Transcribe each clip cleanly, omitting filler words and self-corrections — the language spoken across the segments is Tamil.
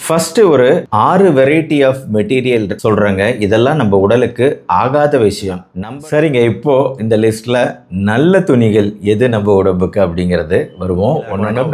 ஃபர்ஸ்ட் ஒரு 6 வெரைட்டி ஆஃப் மெட்டீரியல் சொல்றாங்க. இதெல்லாம் நம்ம உடலுக்கு ஆகாத விஷயம். சரிங்க, இப்போ இந்த லிஸ்ட்ல நல்ல துணிகள் எது நம்ம உடம்புக்கு அப்படிங்கிறது வருவோம்.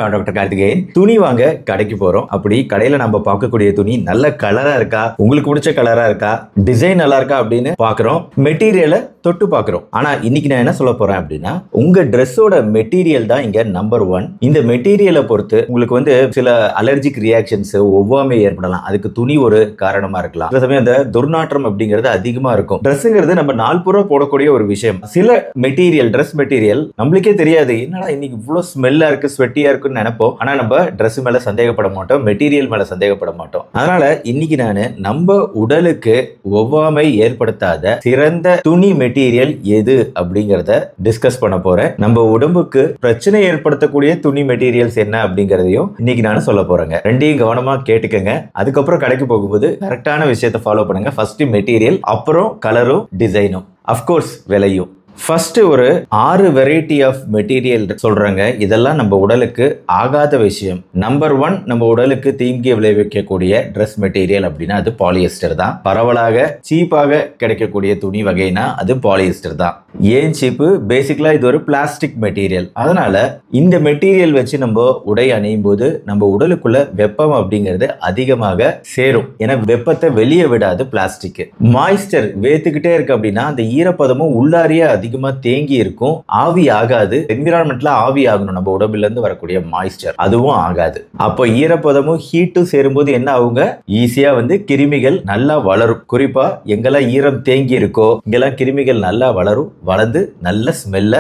நான் டாக்டர் கார்த்திகேயன். துணி வாங்க கடைக்கு போறோம். அப்படி கடையில நம்ம பார்க்கக்கூடிய துணி நல்ல கலரா இருக்கா, உங்களுக்கு பிடிச்ச கலரா இருக்கா, டிசைன் நல்லா இருக்கா அப்படின்னு பாக்குறோம். மெட்டீரியலை தொட்டு பாக்குறோம். ஆனா இன்னைக்கு நான் என்ன சொல்ல போறேன் அப்படின்னா, உங்க ட்ரெஸ்ஸோட மெட்டீரியல் தான் இங்க நம்பர் 1. இந்த மெட்டீரியலை பொறுத்து உங்களுக்கு வந்து சில அலர்ஜிக் ரியாக்ஷன்ஸ் ஒவ்வாமை ஏற்படலாம். அதுக்கு துணி ஒரு காரணமா இருக்கலாம். சில சமயம் அந்த துர்நாற்றம் அப்படிங்கிறது அதிகமா இருக்கும். ட்ரெஸ்ங்கிறது நம்ம நாள் பூரா போடக்கூடிய ஒரு விஷயம். சில மெட்டீரியல், ட்ரெஸ் மெட்டீரியல் நம்மளுக்கே தெரியாது, என்னடா இன்னைக்கு இவ்வளவு ஸ்மெல்லா இருக்கு, ஸ்வெட்டியா இருக்குன்னு நினைப்போம். ஆனா நம்ம ட்ரெஸ் மேல சந்தேகப்பட மாட்டோம், மெட்டீரியல் மேல சந்தேகப்பட மாட்டோம். அதனால இன்னைக்கு நான் நம்ம உடலுக்கு ஒவ்வாமை ஏற்படுத்தாத சிறந்த துணி மெட்டீரியல் எது அப்படிங்கறத டிஸ்கஸ் பண்ண போறேன். நம்ம உடம்புக்கு பிரச்சனை ஏற்படுத்தக்கூடிய துணி மெட்டீரியல்ஸ் என்ன அப்படிங்கறதையும் இன்னைக்கு நான் சொல்ல போறேங்க. ரெண்டையும் கவனமா கேட்டுக்கங்க. அதுக்கப்புறம் கடைக்கு போகும்போது கரெக்டான விஷயத்தை ஃபாலோ பண்ணுங்க. ஃபர்ஸ்ட் மெட்டீரியல், அப்புறம் கலரும் டிசைனும், அஃப்கோர்ஸ் விலையும். ஃபர்ஸ்ட் ஒரு 6 வெரைட்டி ஆஃப் மெட்டீரியல் சொல்றாங்க. இதெல்லாம் நம்ம உடலுக்கு ஆகாத விஷயம். நம்பர் 1 நம்ம உடலுக்கு தீங்கி விளைவிக்கக்கூடிய ட்ரெஸ் மெட்டீரியல் அப்படின்னா அது பாலியஸ்டர் தான். பரவலாக சீப்பாக கிடைக்கக்கூடிய துணி வகைனா அது பாலியஸ்டர் தான். ஏன் சீப்பு? பேசிக்கலா இது ஒரு பிளாஸ்டிக் மெட்டீரியல். அதனால இந்த மெட்டீரியல் வச்சு நம்ம உடை அணியும் போது நம்ம உடலுக்குள்ள வெப்பம் அப்படிங்கிறது அதிகமாக சேரும். ஏன்னா வெப்பத்தை வெளியே விடாது பிளாஸ்டிக். மாய்ஸ்டர் வேத்துக்கிட்டே இருக்கு அப்படின்னா அந்த ஈரப்பதமும் உள்ளாரியே அதிகமா தேங்கி இருக்கும். ஆவி ஆகாது. என்விரான்மெண்ட்ல ஆவி ஆகணும் நம்ம உடம்புல இருந்து வரக்கூடிய மாய்ஸ்டர், அதுவும் ஆகாது. அப்போ ஈரப்பதமும் ஹீட்டும் சேரும்போது என்ன ஆகுங்க, ஈஸியா வந்து கிருமிகள் நல்லா வளரும். குறிப்பா எங்கெல்லாம் ஈரம் தேங்கி இருக்கோ இங்கெல்லாம் கிருமிகள் நல்லா வளரும். வளர்ந்து நல்ல ஸ்மெல்ல,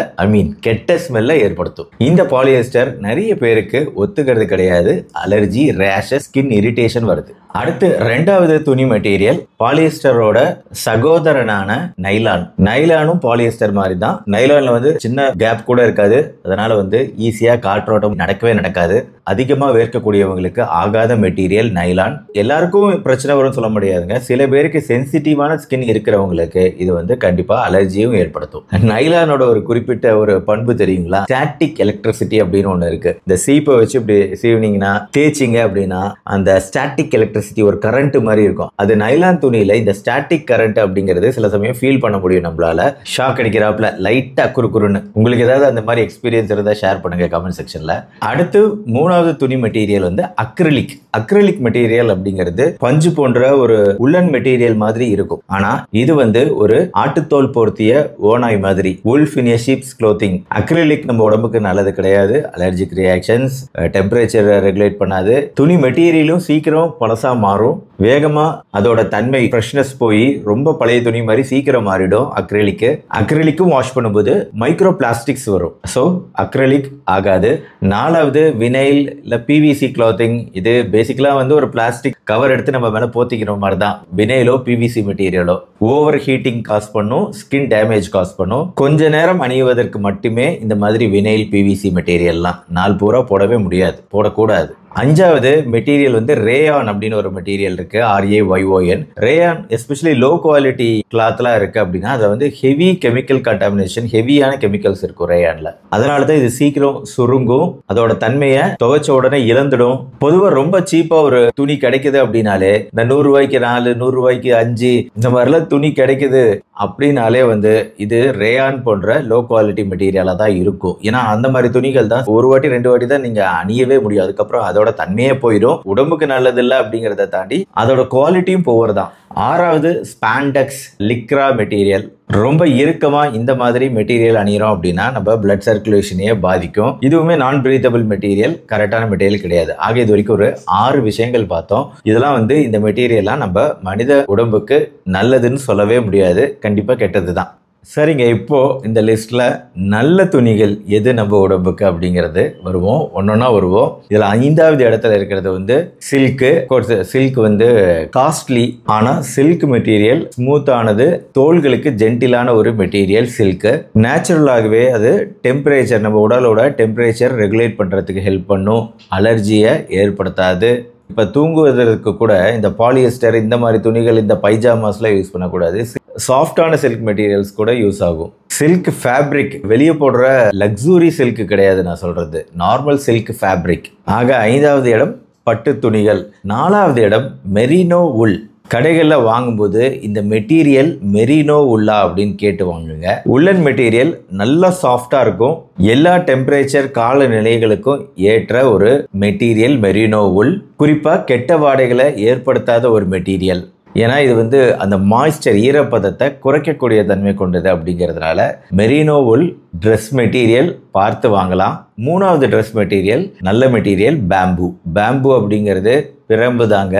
கெட்ட ஸ்மெல்ல ஏற்படுத்தும். இந்த பாலியஸ்டர் நிறைய பேருக்கு ஒத்துக்கிறது கிடையாது. அலர்ஜி, ரேஷஸ், ஸ்கின் இரிட்டேஷன் வருது. அடுத்து ரெண்டாவது துணி மெட்டீரியல் பாலியஸ்டரோட சகோதரனான நைலான். நைலானும் பாலியஸ்டர் மாதிரி தான். நைலான்ல வந்து சின்ன கேப் கூட இருக்காது. அதனால வந்து ஈஸியா காற்றோட்டம் நடக்கவே நடக்காது. அதிகமா வேர்க்கக்கூடியவங்களுக்கு ஆகாத மெட்டீரியல் நைலான். எல்லாருக்கும் பிரச்சனை வரும்னு சொல்ல முடியாதுங்க. சில பேருக்கு சென்சிட்டிவான ஸ்கின் இருக்கிறவங்களுக்கு இது வந்து கண்டிப்பா அலர்ஜியும் ஏற்படுத்தும். நைலானோட ஒரு குறிப்பிட்ட ஒரு பண்பு தெரியுங்களா? ஸ்டாட்டிக் எலக்ட்ரிசிட்டி அப்படின்னு ஒண்ணு இருக்கு. இந்த சீப்பை வச்சு இப்படி சீவினீங்கன்னா, தேய்ச்சிங்க அப்படின்னா அந்த ஸ்டாட்டிக் எலக்ட்ரிசிட்டி ஒரு கரண்ட் மாதிரி இருக்கும். அது நைலான் துணியில இந்த ஸ்டாட்டிக் கரண்ட் அப்படிங்கிறது சில சமயம் ஃபீல் பண்ண முடியும். நம்மளால ஷாக் அடிக்கிறாப்ல லைட்டா குறுக்குறுன்னு. உங்களுக்கு ஏதாவது அந்த மாதிரி எக்ஸ்பீரியன்ஸ் இருந்தா ஷேர் பண்ணுங்க கமெண்ட் செக்ஷன்ல. அடுத்து மூணாவது துணி மெட்டீரியல் வந்து அக்ரிலிக். அக்ரிலிக் மெட்டீரியல் அப்படிங்கிறது பஞ்சு போன்ற ஒரு உல்லன் மெட்டீரியல் மாதிரி இருக்கும். ஆனா இது வந்து ஒரு ஆட்டுத்தோல் போர்த்திய ஓனாய் மாதிரி, wolf in a sheep's clothing. Acrylic நம்ம உடம்புக்கு நல்லது கிடையாது. அலர்ஜிக் ரியாக்ஷன்ஸ், டெம்பரேச்சர் ரெகுலேட் பண்ணாது. துணி மெட்டீரியலும் சீக்கிரம் பழசா மாறும். வேகமா அதோட தன்மை ஃப்ரெஷ்னஸ் போய் ரொம்ப பழைய துணி மாதிரி சீக்கிரம் மாறிடும். அக்ரிலிக்கும் வாஷ் பண்ணும்போது மைக்ரோ பிளாஸ்டிக்ஸ் வரும். ஸோ அக்ரிலிக் ஆகாது. நாலாவது வினைல் இல்ல பிவிசி கிளாத்திங். இது பேசிக்கலா வந்து ஒரு பிளாஸ்டிக் கவர் எடுத்து நம்ம மேல போத்திக்கிற மாதிரி தான். வினைலோ பிவிசி மெட்டீரியலோ ஓவர் ஹீட்டிங் காஸ் பண்ணும், ஸ்கின் டேமேஜ் காஸ் பண்ணும். கொஞ்ச நேரம் அணிவதற்கு மட்டுமே இந்த மாதிரி வினைல் பிவிசி மெட்டீரியல்லாம் நாள் பூரா போடவே முடியாது, போடக்கூடாது. அஞ்சாவது மெட்டீரியல் வந்து ரேயான் அப்படின்னு ஒரு மெட்டீரியல் இருக்கு. RAYON. Rayon especially low quality கிளாத்லாம் இருக்கு அப்படின்னா அதை வந்து ஹெவி கெமிக்கல் கண்டாமினேஷன், ஹெவியான கெமிக்கல்ஸ் இருக்கும் ரேயான்ல. அதனாலதான் இது சீக்கிரம் சுருங்கும். அதோட தன்மையை துவைச்ச உடனே இழந்துடும். பொதுவாக ரொம்ப சீப்பா ஒரு துணி கிடைக்குது அப்படின்னாலே, இந்த 100 ரூபாய்க்கு 4, 100 ரூபாய்க்கு 5 இந்த மாதிரிலாம் துணி கிடைக்குது அப்படின்னாலே வந்து இது ரேயான் போன்ற லோ குவாலிட்டி மெட்டீரியலா தான் இருக்கும். ஏன்னா அந்த மாதிரி துணிகள் தான் ஒரு வாட்டி 2 வாட்டி தான் நீங்க அணியவே முடியும். அதுக்கப்புறம் அதோட தன்மையே போயிடும். உடம்புக்கு நல்லது இல்லை அப்படிங்கறத தாண்டி அதோட குவாலிட்டியும் போவதுதான். ஆறாவது ஸ்பாண்டெக்ஸ் லிக்ரா மெட்டீரியல். ரொம்ப இறுக்கமா இந்த மாதிரி மெட்டீரியல் அணிகிறோம் அப்படின்னா நம்ம பிளட் சர்க்குலேஷனையே பாதிக்கும். இதுவுமே நான் பிரீத்தபிள் மெட்டீரியல், கரெக்டான மெட்டீரியல் கிடையாது. ஆக இது வரைக்கும் ஒரு 6 விஷயங்கள் பார்த்தோம். இதெல்லாம் வந்து இந்த மெட்டீரியல்லாம் நம்ம மனித உடம்புக்கு நல்லதுன்னு சொல்லவே முடியாது. கண்டிப்பா கெட்டதுதான். சரிங்க, இப்போ இந்த லிஸ்ட்ல நல்ல துணிகள் எது நம்ம உடம்புக்கு அப்படிங்கிறது வருவோம். ஒன்னொன்னா வருவோம். இதுல 5வது இடத்துல இருக்கிறது வந்து சில்க்கு. சில்க் வந்து காஸ்ட்லி. ஆனா சில்க் மெட்டீரியல் ஸ்மூத் ஆனது, தோள்களுக்கு ஜென்டிலான ஒரு மெட்டீரியல் சில்க்கு. நேச்சுரலாகவே அது டெம்பரேச்சர், நம்ம உடலோட டெம்பரேச்சர் ரெகுலேட் பண்றதுக்கு ஹெல்ப் பண்ணும். அலர்ஜியை ஏற்படுத்தாது. இப்ப தூங்குவதற்கு கூட இந்த பாலியஸ்டர் இந்த மாதிரி துணிகள், இந்த பைஜாமாஸ்லாம் யூஸ் பண்ணக்கூடாது. சாஃப்டான சில்க் மெட்டீரியல்ஸ் கூட யூஸ் ஆகும். சில்க் ஃபேப்ரிக் வெளியே போடுற லக்ஸுரி சில்க் கிடையாது நான் சொல்றது, நார்மல் சில்க் ஃபேப்ரிக். ஆக 5வது இடம் பட்டு துணிகள். 4வது இடம் மெரினோ உல். கடைகளில் வாங்கும்போது இந்த மெட்டீரியல் மெரினோ உள்ளா அப்படின்னு கேட்டு வாங்குங்க. உள்ளன் மெட்டீரியல் நல்லா சாஃப்டாக இருக்கும். எல்லா டெம்பரேச்சர் காலநிலைகளுக்கும் ஏற்ற ஒரு மெட்டீரியல் மெரினோ உல். குறிப்பாக கெட்ட வாடைகளை ஏற்படுத்தாத ஒரு மெட்டீரியல். ஏன்னா இது அந்த மாய்ஸ்சர் ஈரப்பதத்தை குறைக்கக்கூடிய தன்மை கொண்டது அப்படிங்கிறதுனால மெரினோ உல் ட்ரெஸ் மெட்டீரியல் பார்த்து வாங்கலாம். 3வது ட்ரெஸ் மெட்டீரியல் நல்ல மெட்டீரியல் பேம்பு. பேம்பு அப்படிங்கிறது பிரம்பு தாங்க.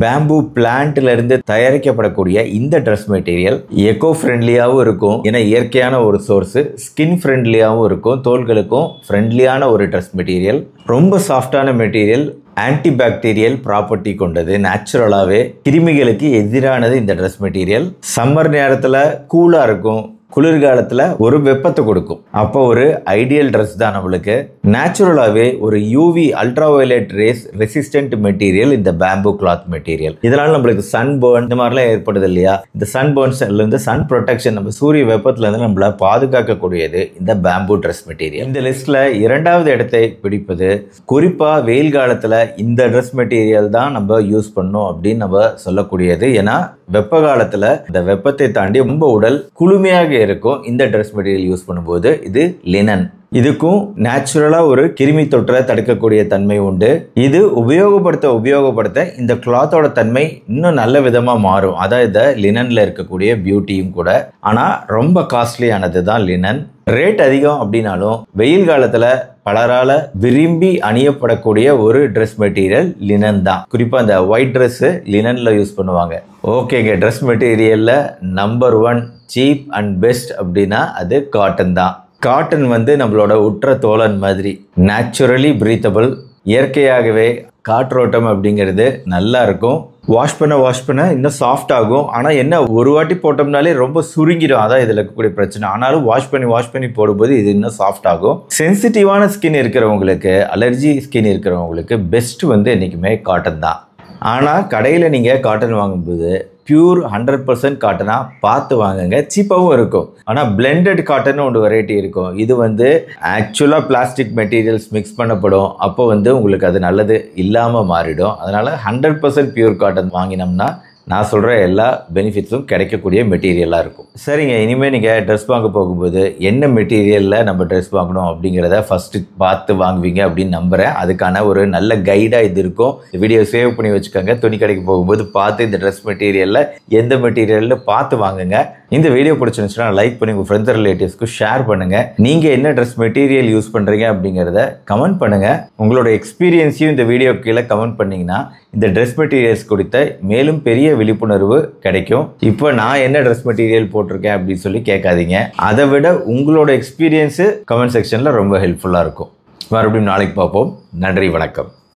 பேம்பு பிளான்ட்ல இருந்து தயாரிக்கப்படக்கூடிய இந்த ட்ரெஸ் மெட்டீரியல் எக்கோ ஃப்ரெண்ட்லியாகவும் இருக்கும். ஏன்னா இயற்கையான ஒரு சோர்ஸ். ஸ்கின் ஃப்ரெண்ட்லியாகவும் இருக்கும். தோள்களுக்கும் ஃப்ரெண்ட்லியான ஒரு ட்ரெஸ் மெட்டீரியல். ரொம்ப சாஃப்டான மெட்டீரியல். ஆன்டிபாக்டீரியல் ப்ராப்பர்ட்டி கொண்டது. நேச்சுரலாகவே கிருமிகளுக்கு எதிரானது இந்த ட்ரெஸ் மெட்டீரியல். சம்மர் நேரத்தில் கூலாக இருக்கும். குளிர்காலத்தில் ஒரு வெப்பத்தை கொடுக்கும். அப்போ ஒரு ஐடியல் ட்ரெஸ் தான் நம்மளுக்கு. நேச்சுரலாகவே ஒரு UV ultraviolet race resistant material இந்த பேம்பு கிளாத் மெட்டீரியல். இதனால நம்மளுக்கு சன் பர்ன் இந்த மாதிரிலாம் ஏற்படுது இல்லையா? இந்த சன் பர்ன்ஸ்லேருந்து சன் ப்ரொடெக்ஷன், நம்ம சூரிய வெப்பத்திலேருந்து நம்மளை பாதுகாக்கக்கூடியது இந்த பேம்பு ட்ரெஸ் மெட்டீரியல். இந்த லிஸ்ட்டில் 2வது இடத்தை பிடிப்பது. குறிப்பாக வெயில் காலத்தில் இந்த ட்ரெஸ் மெட்டீரியல் தான் நம்ம யூஸ் பண்ணணும் அப்படின்னு நம்ம சொல்லக்கூடியது. ஏன்னா வெப்ப காலத்தில் இந்த வெப்பத்தை தாண்டி ரொம்ப உடல் குளுமையாக இருக்கும். இந்த ட்ரெஸ் மெட்டீரியல் யூஸ் பண்ணும்போது இது லினன். இதுக்கும் நேச்சுரலாக ஒரு கிருமி தொற்றை தடுக்கக்கூடிய தன்மை உண்டு. இது உபயோகப்படுத்த இந்த கிளாத்தோட தன்மை இன்னும் நல்ல விதமாக மாறும். அதான் இந்த லினனில் இருக்கக்கூடிய பியூட்டியும் கூட. ஆனால் ரொம்ப காஸ்ட்லியானது தான் லினன். ரேட் அதிகம் அப்படின்னாலும் வெயில் காலத்தில் பலரால் விரும்பி அணியப்படக்கூடிய ஒரு ட்ரெஸ் மெட்டீரியல் லினன் தான். குறிப்பாக இந்த ஒயிட் ட்ரெஸ்ஸு லினனில் யூஸ் பண்ணுவாங்க. ஓகேங்க, ட்ரெஸ் மெட்டீரியலில் நம்பர் 1 சீப் அண்ட் பெஸ்ட் அப்படின்னா அது காட்டன் தான். காட்டன் நம்மளோட உற்ற தோழன் மாதிரி. Naturally breathable. இயற்கையாகவே காற்றோட்டம் அப்படிங்கிறது நல்லா இருக்கும். வாஷ் பண்ண இன்னும் சாஃப்ட் ஆகும். ஆனால் என்ன, ஒரு வாட்டி போட்டோம்னாலே ரொம்ப சுருங்கிடும். அதான் இதில் இருக்கக்கூடிய பிரச்சனை. ஆனாலும் வாஷ் பண்ணி போடும்போது இது இன்னும் சாஃப்ட் ஆகும். சென்சிட்டிவான ஸ்கின் இருக்கிறவங்களுக்கு, அலர்ஜி ஸ்கின் இருக்கிறவங்களுக்கு பெஸ்ட் என்றைக்குமே காட்டன் தான். ஆனால் கடையில் நீங்கள் காட்டன் வாங்கும்போது பியூர் 100% காட்டனாக பார்த்து வாங்குங்க. சீப்பாகவும் இருக்கும். ஆனால் பிளெண்டட் காட்டன் ஒரு வெரைட்டி இருக்கும். இது ஆக்சுவலாக பிளாஸ்டிக் மெட்டீரியல்ஸ் மிக்ஸ் பண்ணப்படும். அப்போ உங்களுக்கு அது நல்லது இல்லாமல் மாறிடும். அதனால் 100% பியூர் காட்டன் வாங்கினோம்னா நான் சொல்கிற எல்லா பெனிஃபிட்ஸும் கிடைக்கக்கூடிய மெட்டீரியலாக இருக்கும். சரிங்க, இனிமேல் நீங்கள் ட்ரெஸ் வாங்க போகும்போது என்ன மெட்டீரியலில் நம்ம ட்ரெஸ் வாங்கணும் அப்படிங்கிறத ஃபஸ்ட்டு பார்த்து வாங்குவீங்க அப்படின்னு நம்புகிறேன். அதுக்கான ஒரு நல்ல கைடாக இது இருக்கும். இந்த வீடியோ சேவ் பண்ணி வச்சுக்கோங்க. துணி கடைக்கு போகும்போது பார்த்து இந்த ட்ரெஸ் மெட்டீரியலில் எந்த மெட்டீரியல்னு பார்த்து வாங்குங்க. இந்த வீடியோ பிடிச்சிருந்துச்சுன்னா லைக் பண்ணி உங்கள் ஃப்ரெண்ட்ஸ் ரிலேட்டிவ்ஸ்க்கு ஷேர் பண்ணுங்கள். நீங்கள் என்ன ட்ரெஸ் மெட்டீரியல் யூஸ் பண்ணுறீங்க அப்படிங்கிறத கமெண்ட் பண்ணுங்கள். உங்களோட எக்ஸ்பீரியன்ஸையும் இந்த வீடியோ கீழே கமெண்ட் பண்ணிங்கன்னா இந்த ட்ரெஸ் மெட்டீரியல்ஸ் குறித்த மேலும் பெரிய விழிப்புணர்வு கிடைக்கும். இப்போ நான் என்ன ட்ரெஸ் மெட்டீரியல் போட்டிருக்கேன் அப்படின்னு சொல்லி கேட்காதீங்க. அதை விட உங்களோட எக்ஸ்பீரியன்ஸு கமெண்ட் செக்ஷனில் ரொம்ப ஹெல்ப்ஃபுல்லாக இருக்கும். மறுபடியும் நாளைக்கு பார்ப்போம். நன்றி, வணக்கம்.